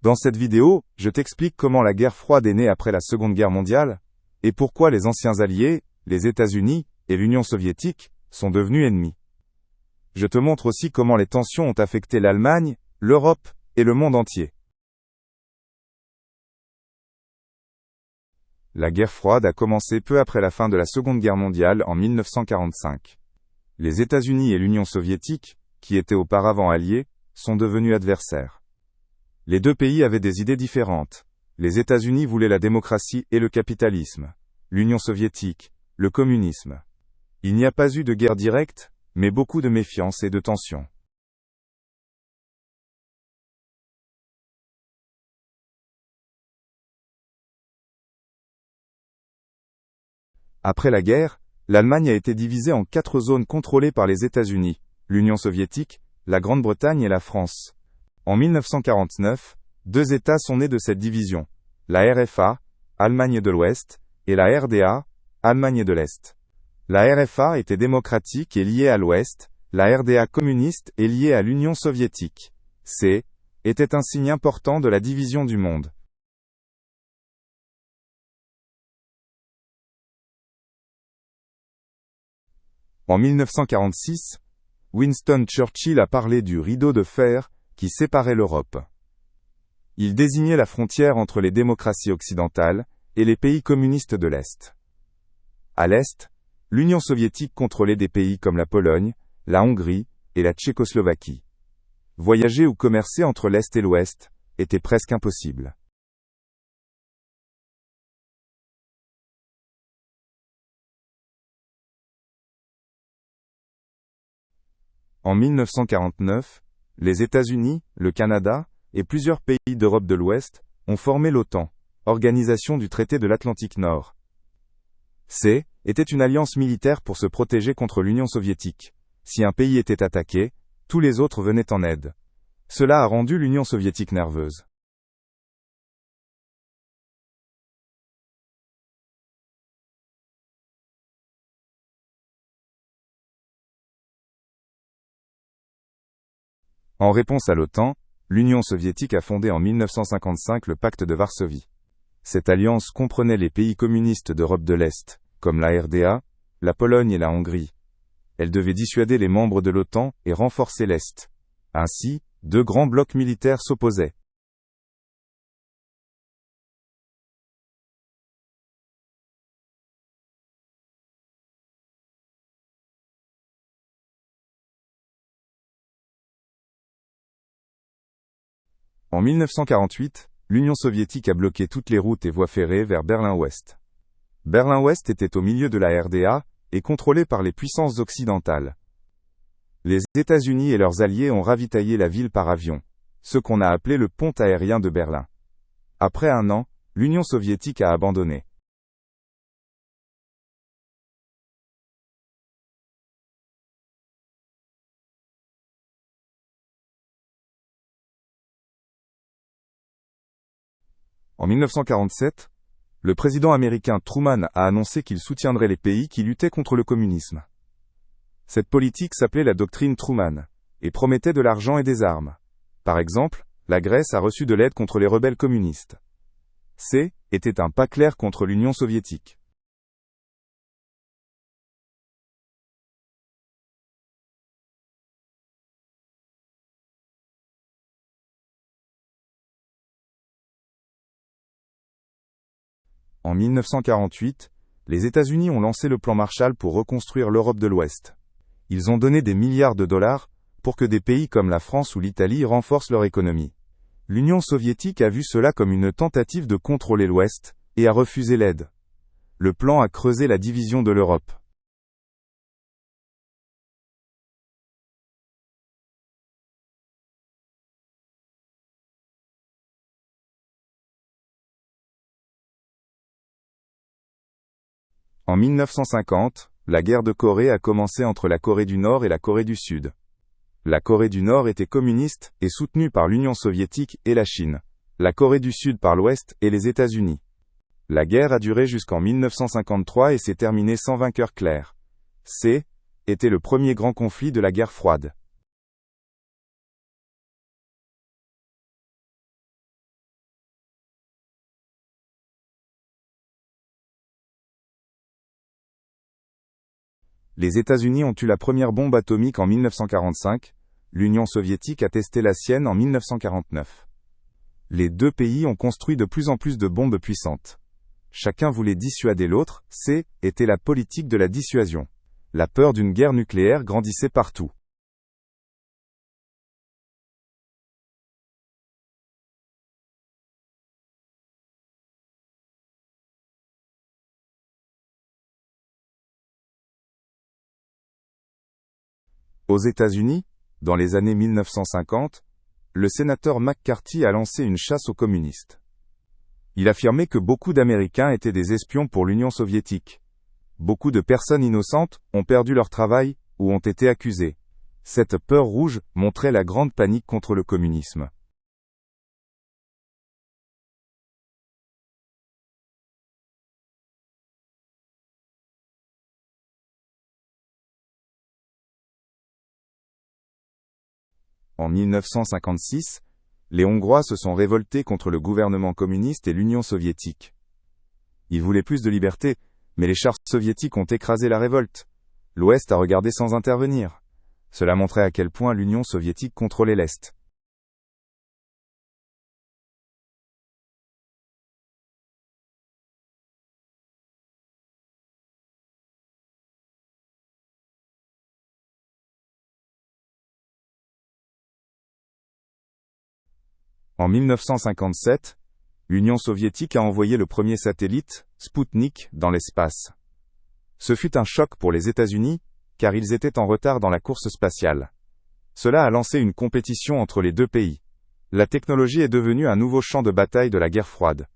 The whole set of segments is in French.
Dans cette vidéo, je t'explique comment la guerre froide est née après la Seconde Guerre mondiale, et pourquoi les anciens alliés, les États-Unis et l'Union soviétique, sont devenus ennemis. Je te montre aussi comment les tensions ont affecté l'Allemagne, l'Europe et le monde entier. La guerre froide a commencé peu après la fin de la Seconde Guerre mondiale en 1945. Les États-Unis et l'Union soviétique, qui étaient auparavant alliés, sont devenus adversaires. Les deux pays avaient des idées différentes. Les États-Unis voulaient la démocratie et le capitalisme. L'Union soviétique, le communisme. Il n'y a pas eu de guerre directe, mais beaucoup de méfiance et de tensions. Après la guerre, l'Allemagne a été divisée en 4 zones contrôlées par les États-Unis, l'Union soviétique, la Grande-Bretagne et la France. En 1949, 2 États sont nés de cette division, la RFA, Allemagne de l'Ouest, et la RDA, Allemagne de l'Est. La RFA était démocratique et liée à l'Ouest, la RDA communiste et liée à l'Union soviétique. Était un signe important de la division du monde. En 1946, Winston Churchill a parlé du rideau de fer qui séparait l'Europe. Il désignait la frontière entre les démocraties occidentales et les pays communistes de l'Est. À l'Est, l'Union soviétique contrôlait des pays comme la Pologne, la Hongrie et la Tchécoslovaquie. Voyager ou commercer entre l'Est et l'Ouest était presque impossible. En 1949, les États-Unis, le Canada et plusieurs pays d'Europe de l'Ouest ont formé l'OTAN, Organisation du traité de l'Atlantique Nord. Était une alliance militaire pour se protéger contre l'Union soviétique. Si un pays était attaqué, tous les autres venaient en aide. Cela a rendu l'Union soviétique nerveuse. En réponse à l'OTAN, l'Union soviétique a fondé en 1955 le Pacte de Varsovie. Cette alliance comprenait les pays communistes d'Europe de l'Est, comme la RDA, la Pologne et la Hongrie. Elle devait dissuader les membres de l'OTAN et renforcer l'Est. Ainsi, 2 grands blocs militaires s'opposaient. En 1948, l'Union soviétique a bloqué toutes les routes et voies ferrées vers Berlin-Ouest. Berlin-Ouest était au milieu de la RDA, et contrôlé par les puissances occidentales. Les États-Unis et leurs alliés ont ravitaillé la ville par avion, ce qu'on a appelé le pont aérien de Berlin. Après 1 an, l'Union soviétique a abandonné. En 1947, le président américain Truman a annoncé qu'il soutiendrait les pays qui luttaient contre le communisme. Cette politique s'appelait la doctrine Truman, et promettait de l'argent et des armes. Par exemple, la Grèce a reçu de l'aide contre les rebelles communistes. Était un pas clair contre l'Union soviétique. En 1948, les États-Unis ont lancé le plan Marshall pour reconstruire l'Europe de l'Ouest. Ils ont donné des milliards de dollars pour que des pays comme la France ou l'Italie renforcent leur économie. L'Union soviétique a vu cela comme une tentative de contrôler l'Ouest, et a refusé l'aide. Le plan a creusé la division de l'Europe. En 1950, la guerre de Corée a commencé entre la Corée du Nord et la Corée du Sud. La Corée du Nord était communiste et soutenue par l'Union soviétique et la Chine. La Corée du Sud par l'Ouest et les États-Unis. La guerre a duré jusqu'en 1953 et s'est terminée sans vainqueur clair. Était le premier grand conflit de la guerre froide. Les États-Unis ont eu la première bombe atomique en 1945, l'Union soviétique a testé la sienne en 1949. Les deux pays ont construit de plus en plus de bombes puissantes. Chacun voulait dissuader l'autre, était la politique de la dissuasion. La peur d'une guerre nucléaire grandissait partout. Aux États-Unis, dans les années 1950, le sénateur McCarthy a lancé une chasse aux communistes. Il affirmait que beaucoup d'Américains étaient des espions pour l'Union soviétique. Beaucoup de personnes innocentes ont perdu leur travail ou ont été accusées. Cette peur rouge montrait la grande panique contre le communisme. En 1956, les Hongrois se sont révoltés contre le gouvernement communiste et l'Union soviétique. Ils voulaient plus de liberté, mais les chars soviétiques ont écrasé la révolte. L'Ouest a regardé sans intervenir. Cela montrait à quel point l'Union soviétique contrôlait l'Est. En 1957, l'Union soviétique a envoyé le premier satellite, Spoutnik, dans l'espace. Ce fut un choc pour les États-Unis, car ils étaient en retard dans la course spatiale. Cela a lancé une compétition entre les deux pays. La technologie est devenue un nouveau champ de bataille de la guerre froide.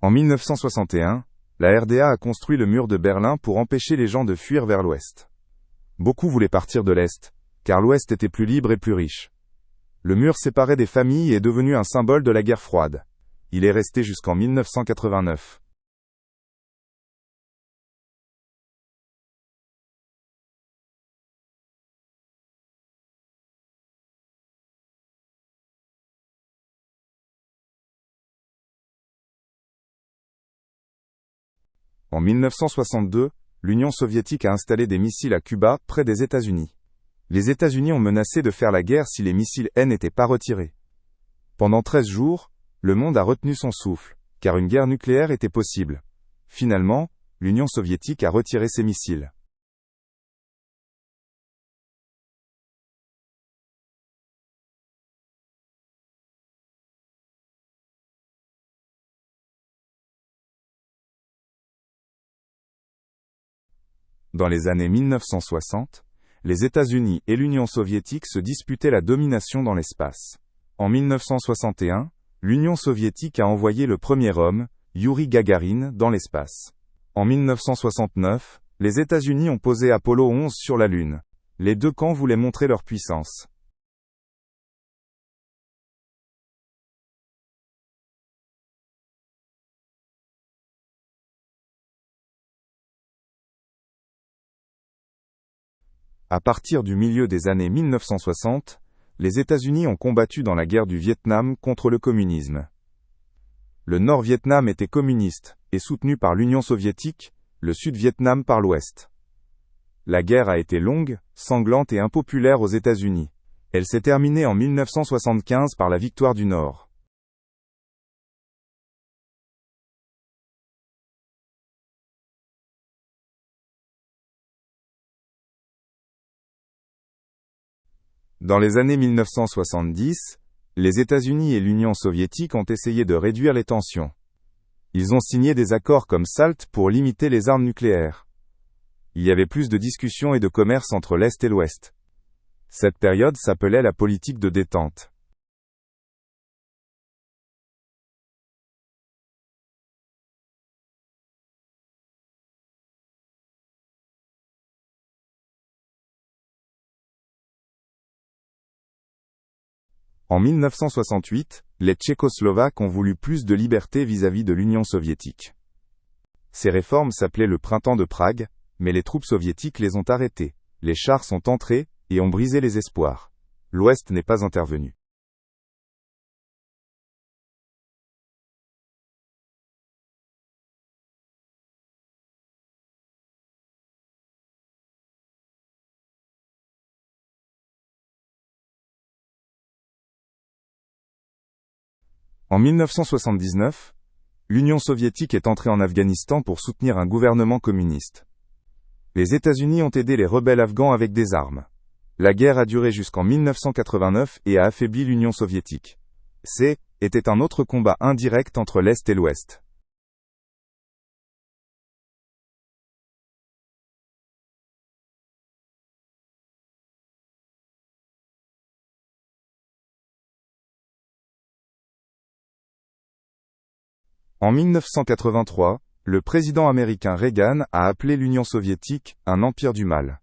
En 1961, la RDA a construit le mur de Berlin pour empêcher les gens de fuir vers l'Ouest. Beaucoup voulaient partir de l'Est, car l'Ouest était plus libre et plus riche. Le mur séparait des familles et est devenu un symbole de la guerre froide. Il est resté jusqu'en 1989. En 1962, l'Union soviétique a installé des missiles à Cuba, près des États-Unis. Les États-Unis ont menacé de faire la guerre si les missiles n'étaient pas retirés. Pendant 13 jours, le monde a retenu son souffle, car une guerre nucléaire était possible. Finalement, l'Union soviétique a retiré ses missiles. Dans les années 1960, les États-Unis et l'Union soviétique se disputaient la domination dans l'espace. En 1961, l'Union soviétique a envoyé le premier homme, Youri Gagarin, dans l'espace. En 1969, les États-Unis ont posé Apollo 11 sur la Lune. Les deux camps voulaient montrer leur puissance. À partir du milieu des années 1960, les États-Unis ont combattu dans la guerre du Vietnam contre le communisme. Le Nord-Vietnam était communiste, et soutenu par l'Union soviétique, le Sud-Vietnam par l'Ouest. La guerre a été longue, sanglante et impopulaire aux États-Unis. Elle s'est terminée en 1975 par la victoire du Nord. Dans les années 1970, les États-Unis et l'Union soviétique ont essayé de réduire les tensions. Ils ont signé des accords comme SALT pour limiter les armes nucléaires. Il y avait plus de discussions et de commerce entre l'Est et l'Ouest. Cette période s'appelait la politique de détente. En 1968, les Tchécoslovaques ont voulu plus de liberté vis-à-vis de l'Union soviétique. Ces réformes s'appelaient le printemps de Prague, mais les troupes soviétiques les ont arrêtées. Les chars sont entrés, et ont brisé les espoirs. L'Ouest n'est pas intervenu. En 1979, l'Union soviétique est entrée en Afghanistan pour soutenir un gouvernement communiste. Les États-Unis ont aidé les rebelles afghans avec des armes. La guerre a duré jusqu'en 1989 et a affaibli l'Union soviétique. Était un autre combat indirect entre l'Est et l'Ouest. En 1983, le président américain Reagan a appelé l'Union soviétique un empire du mal.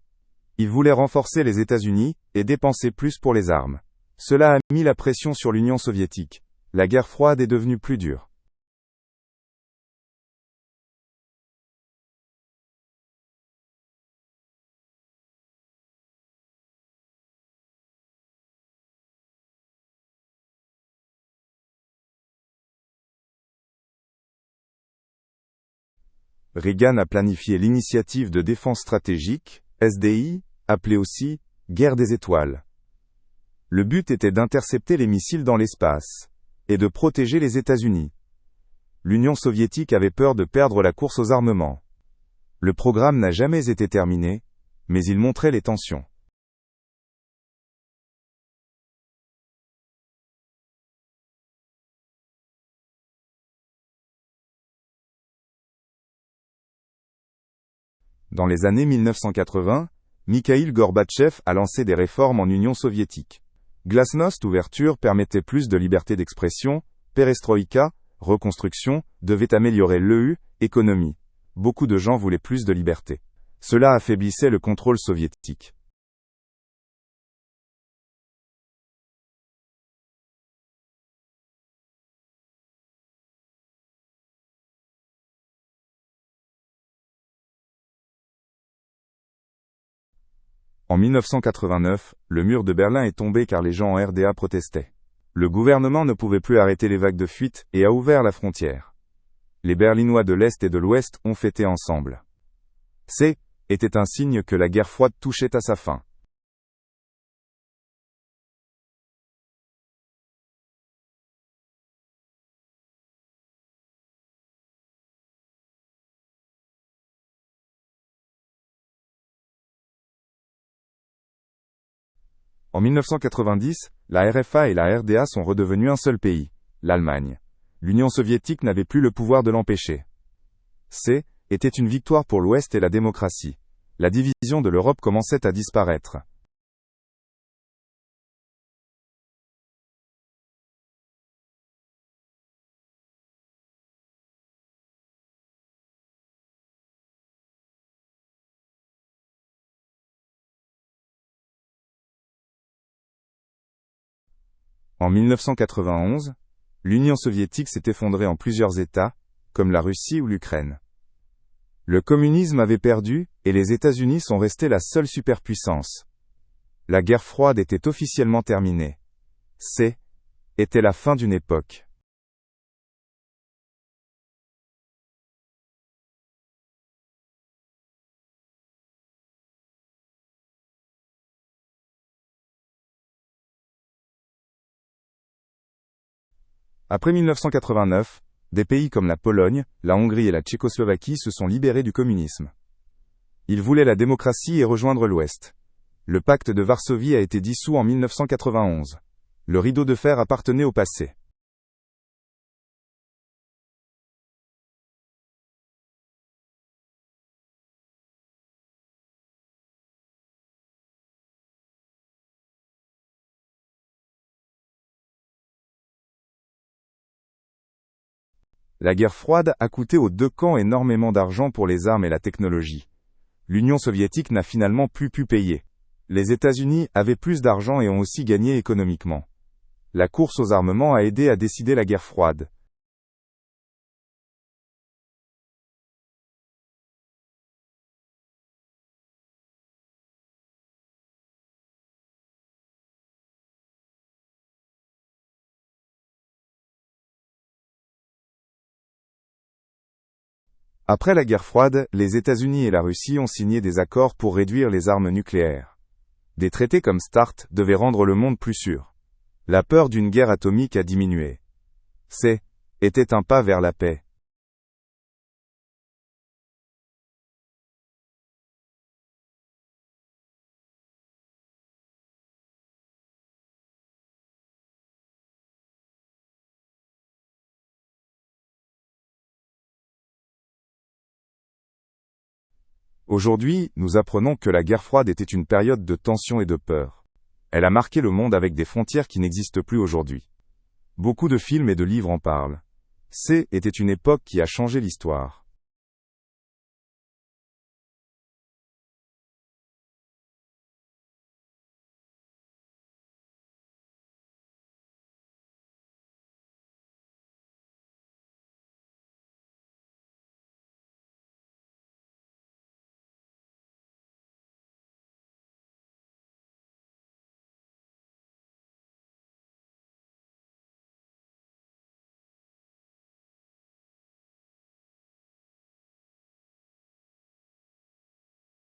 Il voulait renforcer les États-Unis et dépenser plus pour les armes. Cela a mis la pression sur l'Union soviétique. La guerre froide est devenue plus dure. Reagan a planifié l'initiative de défense stratégique, SDI, appelée aussi guerre des étoiles. Le but était d'intercepter les missiles dans l'espace et de protéger les États-Unis. L'Union soviétique avait peur de perdre la course aux armements. Le programme n'a jamais été terminé, mais il montrait les tensions. Dans les années 1980, Mikhaïl Gorbatchev a lancé des réformes en Union soviétique. Glasnost, ouverture, permettait plus de liberté d'expression, perestroïka, reconstruction, devait améliorer l'EU, économie. Beaucoup de gens voulaient plus de liberté. Cela affaiblissait le contrôle soviétique. En 1989, le mur de Berlin est tombé car les gens en RDA protestaient. Le gouvernement ne pouvait plus arrêter les vagues de fuite et a ouvert la frontière. Les Berlinois de l'Est et de l'Ouest ont fêté ensemble. Était un signe que la guerre froide touchait à sa fin. En 1990, la RFA et la RDA sont redevenues un seul pays, l'Allemagne. L'Union soviétique n'avait plus le pouvoir de l'empêcher. Était une victoire pour l'Ouest et la démocratie. La division de l'Europe commençait à disparaître. En 1991, l'Union soviétique s'est effondrée en plusieurs États, comme la Russie ou l'Ukraine. Le communisme avait perdu, et les États-Unis sont restés la seule superpuissance. La guerre froide était officiellement terminée. Était la fin d'une époque. Après 1989, des pays comme la Pologne, la Hongrie et la Tchécoslovaquie se sont libérés du communisme. Ils voulaient la démocratie et rejoindre l'Ouest. Le pacte de Varsovie a été dissous en 1991. Le rideau de fer appartenait au passé. La guerre froide a coûté aux deux camps énormément d'argent pour les armes et la technologie. L'Union soviétique n'a finalement plus pu payer. Les États-Unis avaient plus d'argent et ont aussi gagné économiquement. La course aux armements a aidé à décider la guerre froide. Après la guerre froide, les États-Unis et la Russie ont signé des accords pour réduire les armes nucléaires. Des traités comme START devaient rendre le monde plus sûr. La peur d'une guerre atomique a diminué. Était un pas vers la paix. Aujourd'hui, nous apprenons que la guerre froide était une période de tension et de peur. Elle a marqué le monde avec des frontières qui n'existent plus aujourd'hui. Beaucoup de films et de livres en parlent. Était une époque qui a changé l'histoire.